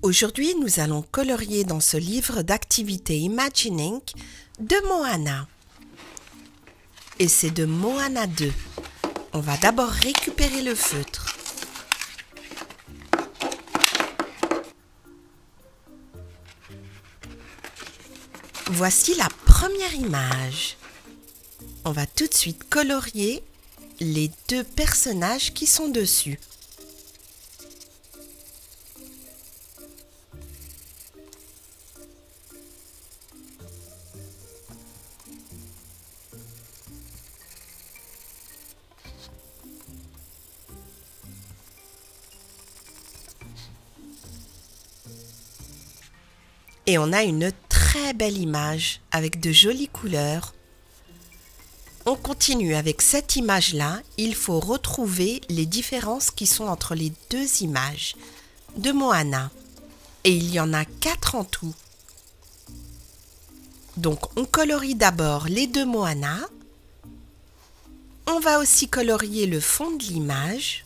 Aujourd'hui, nous allons colorier dans ce livre d'activités Imagining de Moana. Et c'est de Moana 2. On va d'abord récupérer le feutre. Voici la première image. On va tout de suite colorier les deux personnages qui sont dessus. Et on a une très belle image avec de jolies couleurs. On continue avec cette image-là. Il faut retrouver les différences qui sont entre les deux images de Moana. Et il y en a 4 en tout. Donc on colorie d'abord les deux Moana. On va aussi colorier le fond de l'image.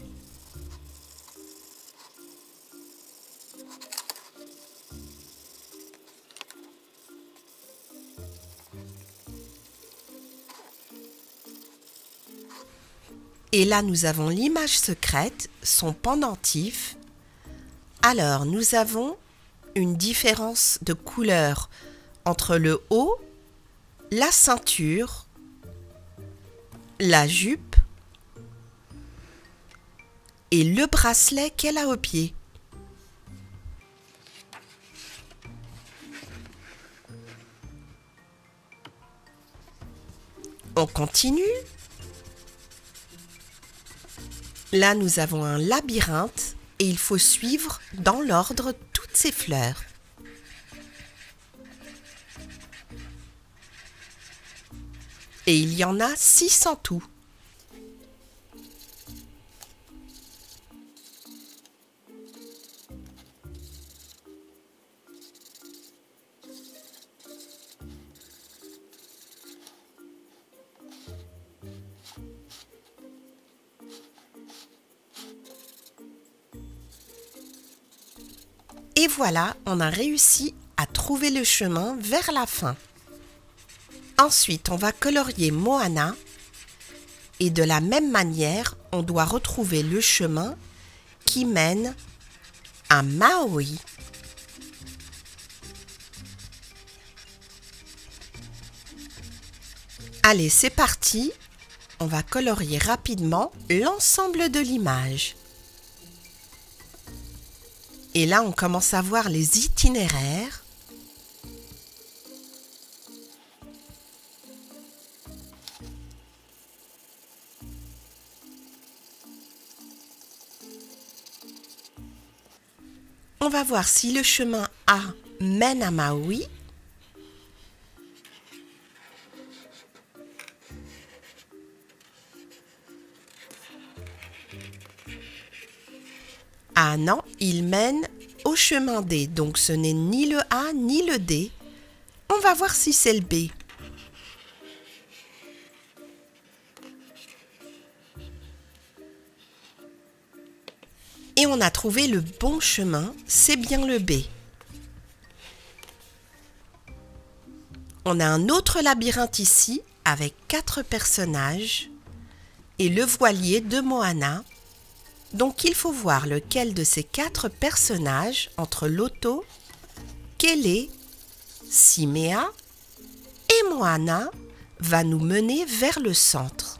Et là, nous avons l'image secrète, son pendentif. Alors, nous avons une différence de couleur entre le haut, la ceinture, la jupe et le bracelet qu'elle a au pied. On continue. Là, nous avons un labyrinthe et il faut suivre dans l'ordre toutes ces fleurs. Et il y en a 6 en tout. Et voilà, on a réussi à trouver le chemin vers la fin. Ensuite, on va colorier Moana et de la même manière, on doit retrouver le chemin qui mène à Maui. Allez, c'est parti. On va colorier rapidement l'ensemble de l'image. Et là, on commence à voir les itinéraires. On va voir si le chemin A mène à Maui. Ah non, il mène au chemin D, donc ce n'est ni le A ni le D. On va voir si c'est le B. Et on a trouvé le bon chemin, c'est bien le B. On a un autre labyrinthe ici avec 4 personnages et le voilier de Moana. Donc il faut voir lequel de ces 4 personnages entre Loto, Kele, Simea et Moana va nous mener vers le centre.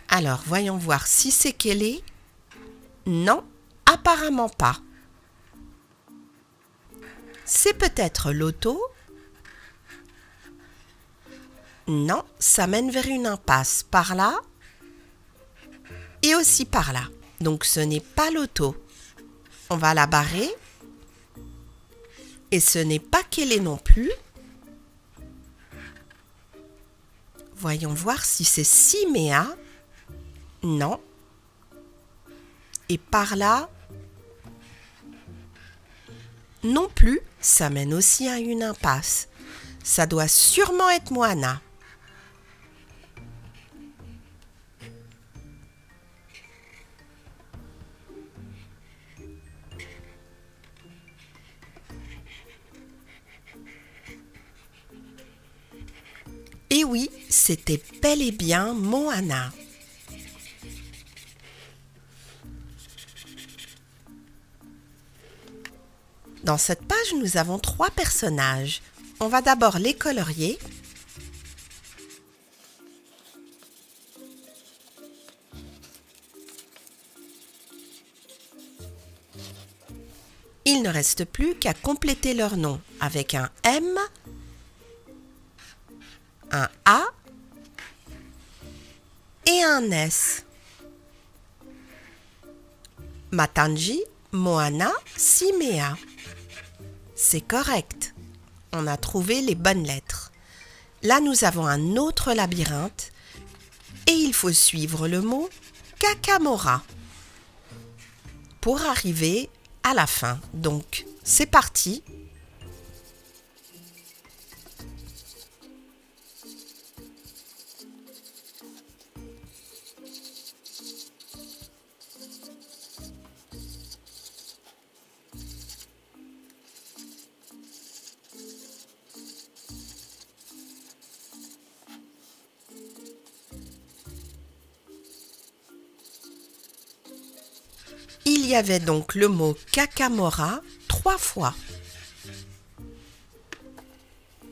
Alors voyons voir si c'est Kele. Non, apparemment pas. C'est peut-être Loto. Non, ça mène vers une impasse par là. Et aussi par là. Donc ce n'est pas Loto. On va la barrer. Et ce n'est pas Kele non plus. Voyons voir si c'est Simea. Non. Et par là, non plus, ça mène aussi à une impasse. Ça doit sûrement être Moana. Et oui, c'était bel et bien Moana. Dans cette page, nous avons 3 personnages. On va d'abord les colorier. Il ne reste plus qu'à compléter leur nom avec un M, un A et un S. Matangi, Moana, Simea. C'est correct. On a trouvé les bonnes lettres. Là, nous avons un autre labyrinthe et il faut suivre le mot Kakamora pour arriver à la fin. Donc, c'est parti. Il y avait donc le mot Kakamora 3 fois.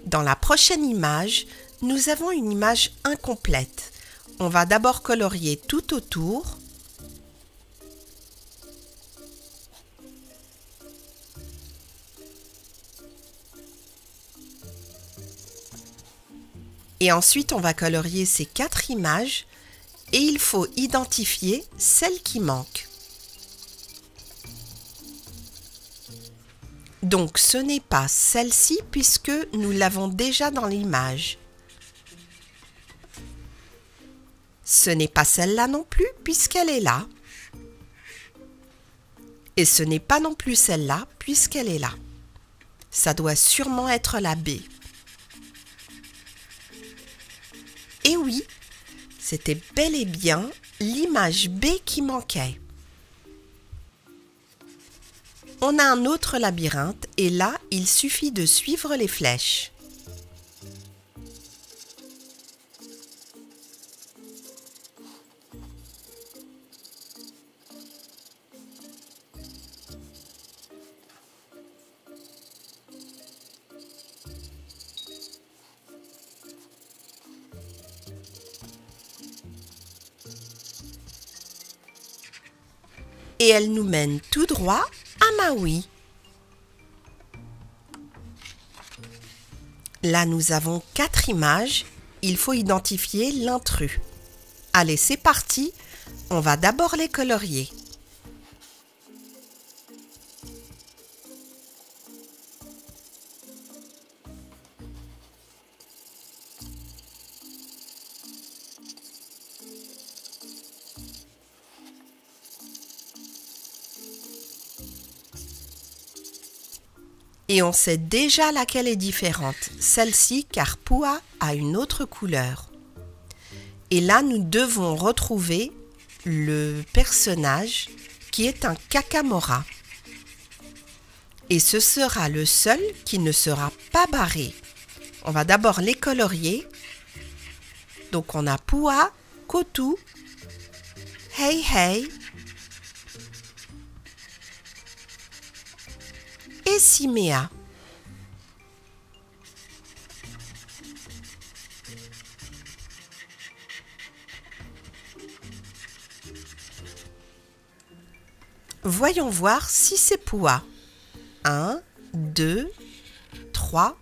Dans la prochaine image, nous avons une image incomplète. On va d'abord colorier tout autour. Et ensuite, on va colorier ces 4 images et il faut identifier celle qui manque. Donc, ce n'est pas celle-ci puisque nous l'avons déjà dans l'image. Ce n'est pas celle-là non plus puisqu'elle est là. Et ce n'est pas non plus celle-là puisqu'elle est là. Ça doit sûrement être la B. Et oui, c'était bel et bien l'image B qui manquait. On a un autre labyrinthe et là, il suffit de suivre les flèches. Et elle nous mène tout droit à Maui. Là, nous avons 4 images. Il faut identifier l'intrus. Allez, c'est parti. On va d'abord les colorier. Et on sait déjà laquelle est différente, celle-ci car Pua a une autre couleur. Et là, nous devons retrouver le personnage qui est un Kakamora. Et ce sera le seul qui ne sera pas barré. On va d'abord les colorier. Donc on a Pua, Kotu, Hei Hei et Simea. Voyons voir si c'est Pua. 1, 2, 3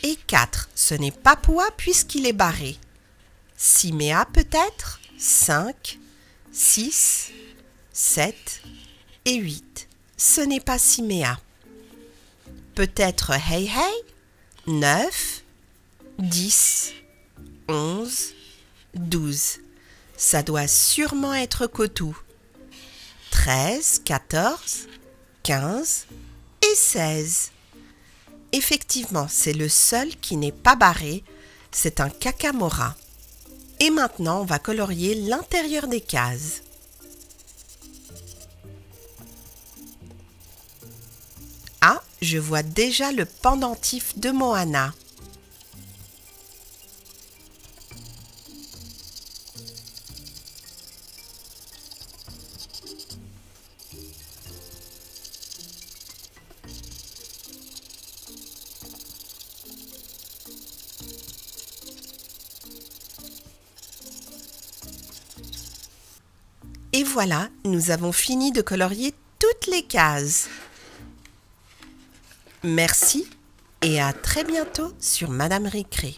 et 4. Ce n'est pas Pua puisqu'il est barré. Simea peut-être 5, 6, 7 et 8. Ce n'est pas Simea. Peut-être Hei Hei 9, 10, 11, 12. Ça doit sûrement être Kotu. 13, 14, 15 et 16. Effectivement, c'est le seul qui n'est pas barré. C'est un Kakamora. Et maintenant, on va colorier l'intérieur des cases. Ah, je vois déjà le pendentif de Moana. Et voilà, nous avons fini de colorier toutes les cases. Merci et à très bientôt sur Madame Récré.